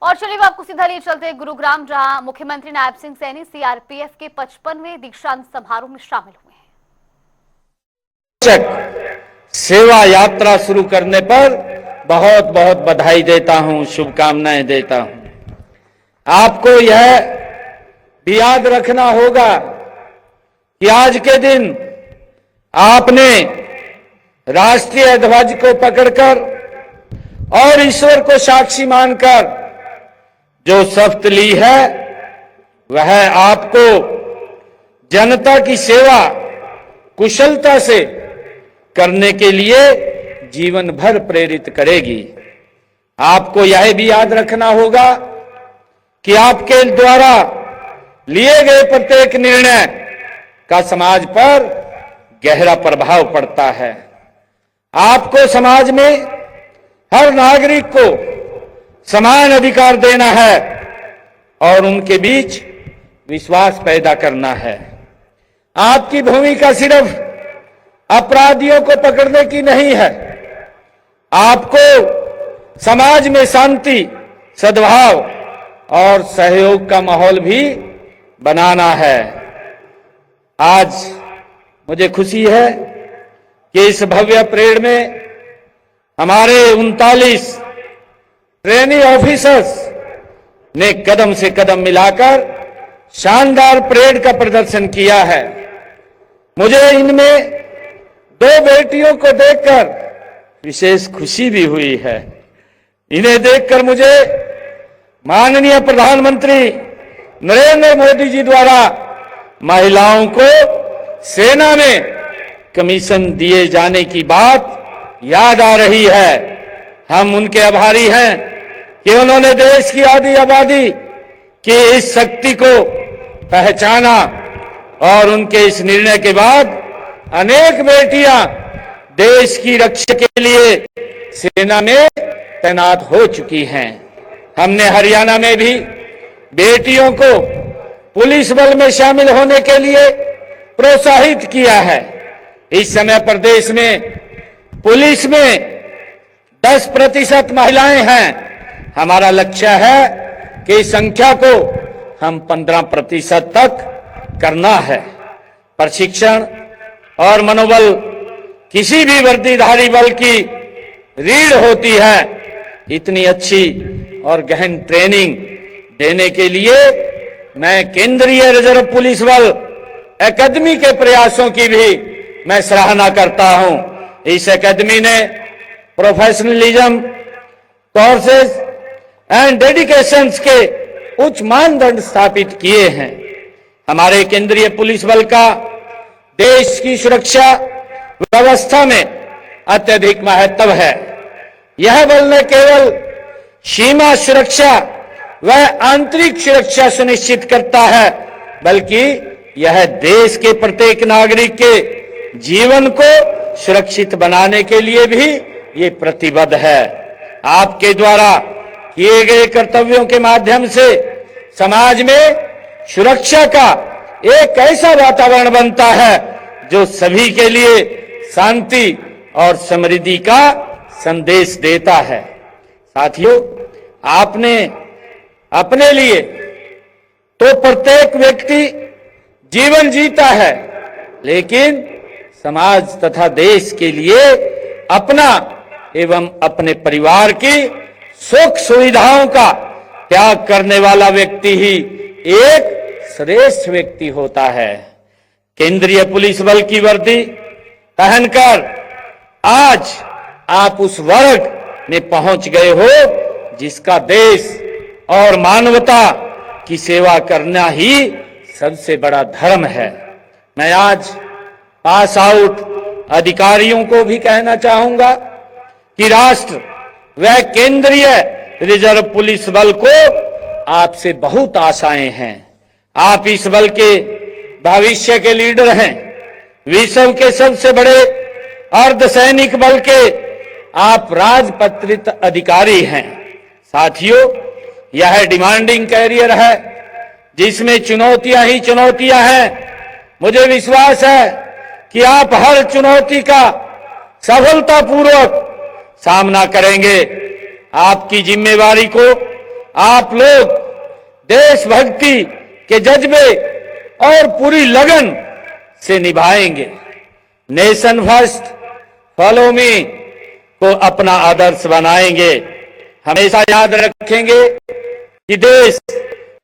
और चलिए आपको सीधा ले चलते हैं गुरुग्राम, जहां मुख्यमंत्री नायब सिंह सैनी सीआरपीएफ के 55वें दीक्षांत समारोह में शामिल हुए हैं। सेवा यात्रा शुरू करने पर बहुत बहुत बधाई देता हूं, शुभकामनाएं देता हूं। आपको यह भी याद रखना होगा कि आज के दिन आपने राष्ट्रीय ध्वज को पकड़कर और ईश्वर को साक्षी मानकर जो शपथ ली है, वह आपको जनता की सेवा कुशलता से करने के लिए जीवन भर प्रेरित करेगी। आपको यह भी याद रखना होगा कि आपके द्वारा लिए गए प्रत्येक निर्णय का समाज पर गहरा प्रभाव पड़ता है। आपको समाज में हर नागरिक को समान अधिकार देना है और उनके बीच विश्वास पैदा करना है। आपकी भूमिका सिर्फ अपराधियों को पकड़ने की नहीं है, आपको समाज में शांति, सद्भाव और सहयोग का माहौल भी बनाना है। आज मुझे खुशी है कि इस भव्य परेड में हमारे 39 ट्रेनी ऑफिसर्स ने कदम से कदम मिलाकर शानदार परेड का प्रदर्शन किया है। मुझे इनमें 2 बेटियों को देखकर विशेष खुशी भी हुई है। इन्हें देखकर मुझे माननीय प्रधानमंत्री नरेंद्र मोदी जी द्वारा महिलाओं को सेना में कमीशन दिए जाने की बात याद आ रही है। हम उनके आभारी हैं कि उन्होंने देश की आधी आबादी की इस शक्ति को पहचाना और उनके इस निर्णय के बाद अनेक बेटियां देश की रक्षा के लिए सेना में तैनात हो चुकी हैं। हमने हरियाणा में भी बेटियों को पुलिस बल में शामिल होने के लिए प्रोत्साहित किया है। इस समय प्रदेश में पुलिस में 10% महिलाएं हैं। हमारा लक्ष्य है कि इस संख्या को हम 15% तक करना है। प्रशिक्षण और मनोबल किसी भी वर्दीधारी बल की रीढ़ होती है। इतनी अच्छी और गहन ट्रेनिंग देने के लिए मैं केंद्रीय रिजर्व पुलिस बल एकेडमी के प्रयासों की भी मैं सराहना करता हूं। इस एकेडमी ने प्रोफेशनलिज्म, कोर्सेज एंड डेडिकेशंस के उच्च मानदंड स्थापित किए हैं। हमारे केंद्रीय पुलिस बल का देश की सुरक्षा व्यवस्था में अत्यधिक महत्व है। यह बल न केवल सीमा सुरक्षा व आंतरिक सुरक्षा सुनिश्चित करता है, बल्कि यह देश के प्रत्येक नागरिक के जीवन को सुरक्षित बनाने के लिए भी ये प्रतिबद्ध है। आपके द्वारा किए गए कर्तव्यों के माध्यम से समाज में सुरक्षा का एक ऐसा वातावरण बनता है जो सभी के लिए शांति और समृद्धि का संदेश देता है। साथियों, आपने अपने लिए तो प्रत्येक व्यक्ति जीवन जीता है, लेकिन समाज तथा देश के लिए अपना एवं अपने परिवार की सुख सुविधाओं का त्याग करने वाला व्यक्ति ही एक श्रेष्ठ व्यक्ति होता है। केंद्रीय पुलिस बल की वर्दी पहनकर आज आप उस वर्ग में पहुंच गए हो जिसका देश और मानवता की सेवा करना ही सबसे बड़ा धर्म है। मैं आज पास आउट अधिकारियों को भी कहना चाहूंगा कि राष्ट्र व केंद्रीय रिजर्व पुलिस बल को आपसे बहुत आशाएं हैं। आप इस बल के भविष्य के लीडर हैं। विश्व के सबसे बड़े अर्धसैनिक बल के आप राजपत्रित अधिकारी हैं। साथियों, यह डिमांडिंग कैरियर है जिसमें चुनौतियां ही चुनौतियां हैं। मुझे विश्वास है कि आप हर चुनौती का सफलतापूर्वक सामना करेंगे। आपकी जिम्मेवारी को आप लोग देशभक्ति के जज्बे और पूरी लगन से निभाएंगे। नेशन फर्स्ट फॉलो मी को अपना आदर्श बनाएंगे। हमेशा याद रखेंगे कि देश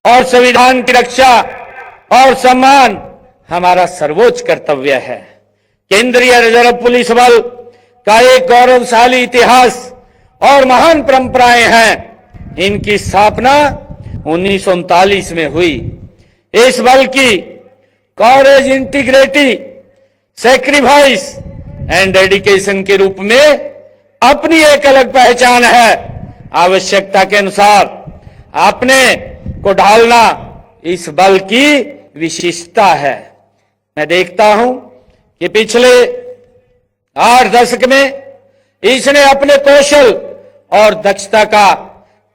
और संविधान की रक्षा और सम्मान हमारा सर्वोच्च कर्तव्य है। केंद्रीय रिजर्व पुलिस बल का एक गौरवशाली इतिहास और महान परंपराएं हैं। इनकी स्थापना 1939 में हुई। इस बल की कॉरेज, इंटीग्रिटी, सैक्रिफाइस एंड डेडिकेशन के रूप में अपनी एक अलग पहचान है। आवश्यकता के अनुसार अपने को ढालना इस बल की विशिष्टता है। मैं देखता हूं कि पिछले 8 दशक में इसने अपने कौशल और दक्षता का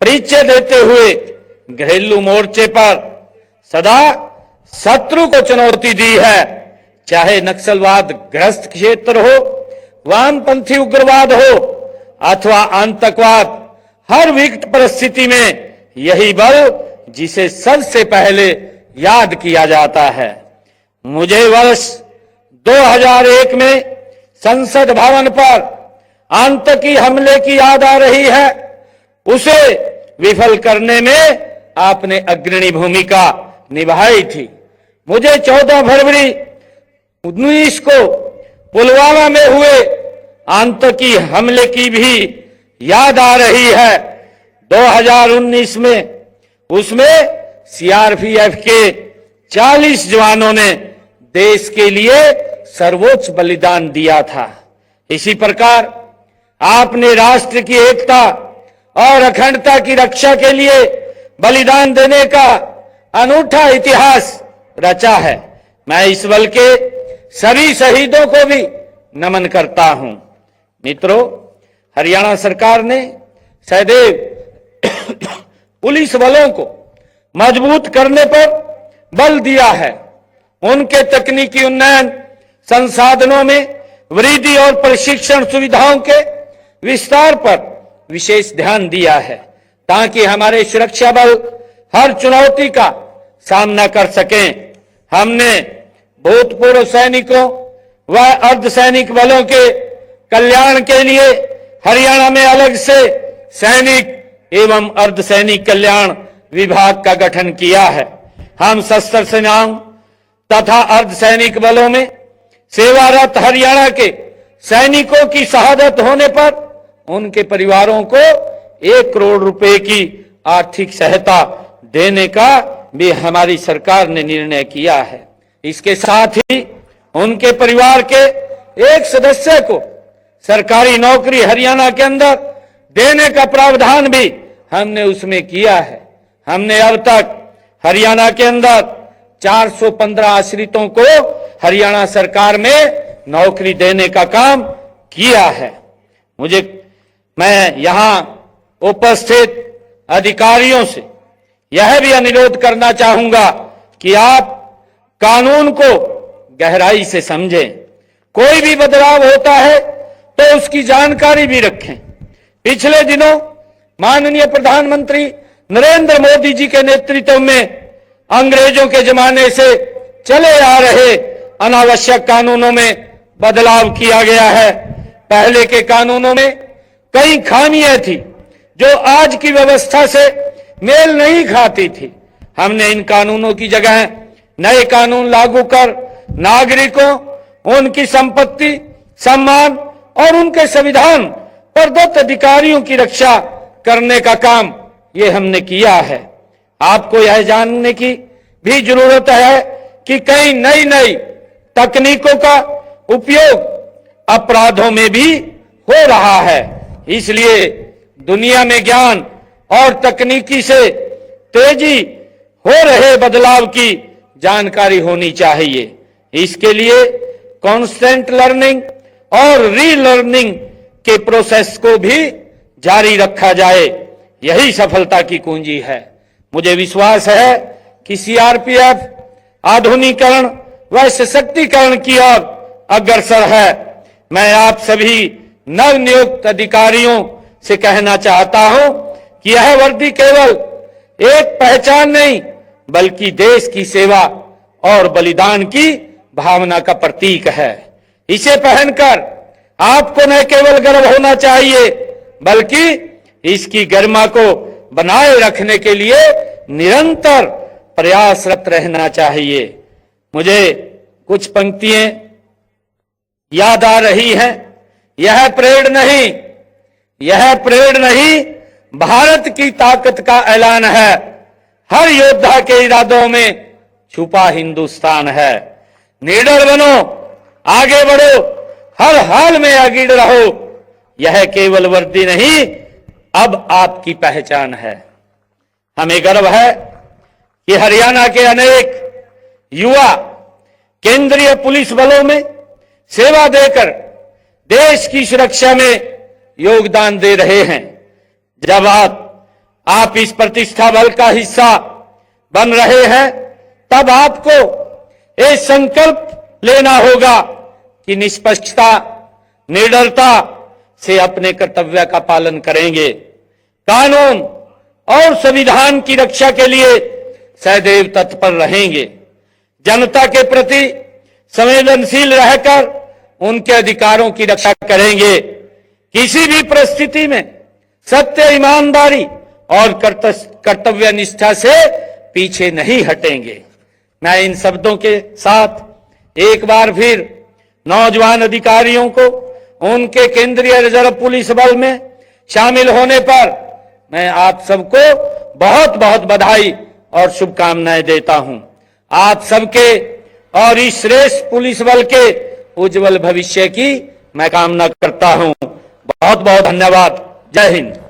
परिचय देते हुए घरेलू मोर्चे पर सदा शत्रु को चुनौती दी है। चाहे नक्सलवाद ग्रस्त क्षेत्र हो, वामपंथी उग्रवाद हो अथवा आतंकवाद, हर विकट परिस्थिति में यही बल जिसे सबसे पहले याद किया जाता है। मुझे वर्ष 2001 में संसद भवन पर आतंकी हमले की याद आ रही है। उसे विफल करने में आपने अग्रणी भूमिका निभाई थी। मुझे 14 फरवरी 19 को पुलवामा में हुए आतंकी हमले की भी याद आ रही है। 2019 में उसमें सीआरपीएफ के 40 जवानों ने देश के लिए सर्वोच्च बलिदान दिया था। इसी प्रकार आपने राष्ट्र की एकता और अखंडता की रक्षा के लिए बलिदान देने का अनूठा इतिहास रचा है। मैं इस बल के सभी शहीदों को भी नमन करता हूं। मित्रों, हरियाणा सरकार ने सदैव पुलिस बलों को मजबूत करने पर बल दिया है। उनके तकनीकी उन्नयन, संसाधनों में वृद्धि और प्रशिक्षण सुविधाओं के विस्तार पर विशेष ध्यान दिया है, ताकि हमारे सुरक्षा बल हर चुनौती का सामना कर सकें। हमने भूतपूर्व सैनिकों व अर्धसैनिक बलों के कल्याण के लिए हरियाणा में अलग से सैनिक एवं अर्धसैनिक कल्याण विभाग का गठन किया है। हम सशस्त्र सेनाओं तथा अर्धसैनिक बलों में सेवारत हरियाणा के सैनिकों की शहादत होने पर उनके परिवारों को 1 करोड़ रुपए की आर्थिक सहायता देने का भी हमारी सरकार ने निर्णय किया है। इसके साथ ही उनके परिवार के एक सदस्य को सरकारी नौकरी हरियाणा के अंदर देने का प्रावधान भी हमने उसमें किया है। हमने अब तक हरियाणा के अंदर 415 आश्रितों को हरियाणा सरकार में नौकरी देने का काम किया है। मैं यहां उपस्थित अधिकारियों से यह भी अनुरोध करना चाहूंगा कि आप कानून को गहराई से समझें। कोई भी बदलाव होता है तो उसकी जानकारी भी रखें। पिछले दिनों माननीय प्रधानमंत्री नरेंद्र मोदी जी के नेतृत्व में अंग्रेजों के जमाने से चले आ रहे अनावश्यक कानूनों में बदलाव किया गया है। पहले के कानूनों में कई खामियां थी जो आज की व्यवस्था से मेल नहीं खाती थी। हमने इन कानूनों की जगह नए कानून लागू कर नागरिकों, उनकी संपत्ति, सम्मान और उनके संविधान प्रदत्त अधिकारियों की रक्षा करने का काम ये हमने किया है। आपको यह जानने की भी जरूरत है कि कई नई तकनीकों का उपयोग अपराधों में भी हो रहा है। इसलिए दुनिया में ज्ञान और तकनीकी से तेजी हो रहे बदलाव की जानकारी होनी चाहिए। इसके लिए कांस्टेंट लर्निंग और रीलर्निंग के प्रोसेस को भी जारी रखा जाए। यही सफलता की कुंजी है। मुझे विश्वास है कि सीआरपीएफ आधुनिकीकरण व सशक्तिकरण की ओर अग्रसर है। मैं आप सभी नवनियुक्त अधिकारियों से कहना चाहता हूं कि यह वर्दी केवल एक पहचान नहीं बल्कि देश की सेवा और बलिदान की भावना का प्रतीक है। इसे पहनकर आपको न केवल गर्व होना चाहिए बल्कि इसकी गरिमा को बनाए रखने के लिए निरंतर प्रयासरत रहना चाहिए। मुझे कुछ पंक्तियां याद आ रही हैं। यह परेड नहीं भारत की ताकत का ऐलान है। हर योद्धा के इरादों में छुपा हिंदुस्तान है। निडर बनो, आगे बढ़ो, हर हाल में अगिड़ रहो। यह केवल वर्दी नहीं, अब आपकी पहचान है। हमें गर्व है कि हरियाणा के अनेक युवा केंद्रीय पुलिस बलों में सेवा देकर देश की सुरक्षा में योगदान दे रहे हैं। जब आप इस प्रतिष्ठा बल का हिस्सा बन रहे हैं, तब आपको ये संकल्प लेना होगा कि निष्पक्षता, निडरता से अपने कर्तव्य का पालन करेंगे। कानून और संविधान की रक्षा के लिए सदैव तत्पर रहेंगे। जनता के प्रति संवेदनशील रहकर उनके अधिकारों की रक्षा करेंगे। किसी भी परिस्थिति में सत्य, ईमानदारी और कर्तव्य निष्ठा से पीछे नहीं हटेंगे। मैं इन शब्दों के साथ एक बार फिर नौजवान अधिकारियों को उनके केंद्रीय रिजर्व पुलिस बल में शामिल होने पर मैं आप सबको बहुत बहुत बधाई और शुभकामनाएं देता हूं। आप सबके और इस श्रेष्ठ पुलिस बल के उज्जवल भविष्य की मैं कामना करता हूं। बहुत बहुत धन्यवाद। जय हिंद।